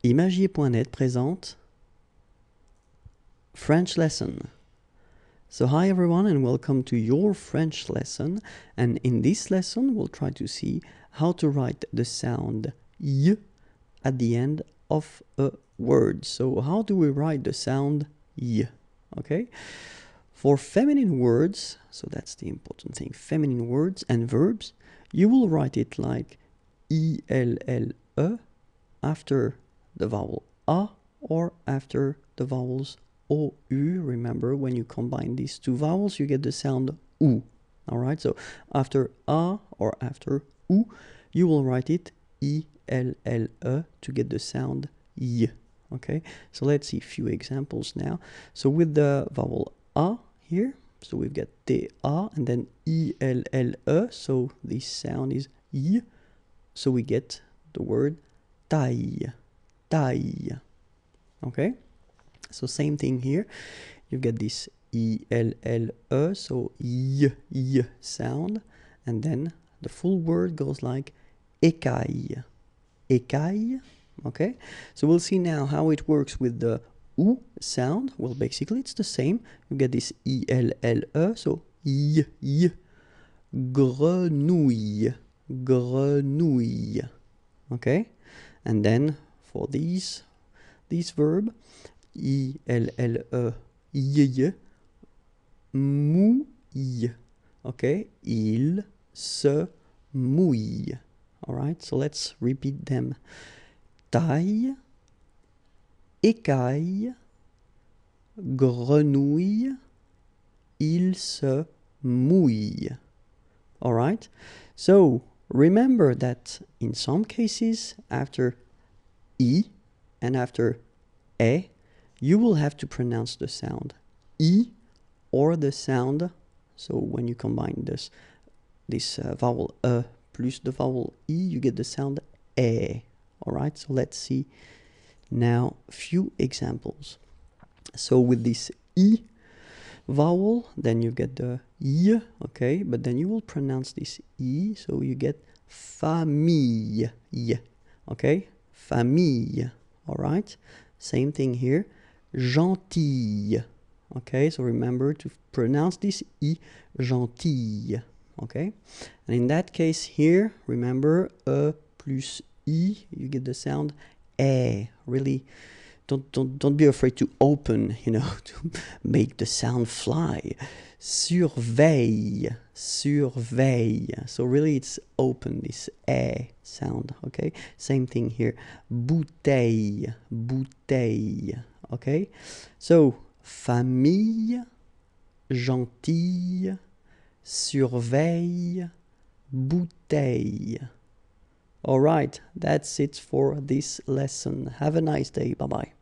Imagier.net présente French lesson. So hi everyone and welcome to your French lesson, and in this lesson we'll try to see how to write the sound y at the end of a word. So how do we write the sound y? Okay, for feminine words, so that's the important thing, feminine words and verbs, you will write it like I-L-L-E after the vowel A or after the vowels O-U. Remember, when you combine these two vowels, you get the sound U. Alright, so after A or after U, you will write it I-L-L-E to get the sound Y. Okay, so let's see a few examples now. So with the vowel A here, so we've got T-A and then I-L-L-E, so this sound is Y, so we get the word taille, taille. Okay, so same thing here, you get this I-L-L-E, so Y, Y sound, and then the full word goes like écaille, écaille. Okay, so we'll see now how it works with the U sound. Well, basically it's the same. You get this I-L-L-E, so Y, Y, grenouille, grenouille. Okay, and then for these verb, I-L-L-E, y, mouille. Okay, il se mouille. All right, so let's repeat them. Taille, écaille, grenouille, il se mouille. All right, so remember that in some cases after I and after E, you will have to pronounce the sound I or the sound, so when you combine this vowel E plus the vowel I, you get the sound E. Alright, so let's see now a few examples. So with this I vowel, then you get the Y, okay, but then you will pronounce this I, so you get famille, okay, famille. Alright, same thing here, gentille. Okay, so remember to pronounce this I, gentille. Okay, and in that case here, remember E plus I, you get the sound E. Really, don't be afraid to open, you know, to make the sound fly. Surveille, surveille. So really it's open, this E sound, okay? Same thing here. Bouteille, bouteille, okay? So, famille, gentille, surveille, bouteille. All right, that's it for this lesson. Have a nice day. Bye-bye.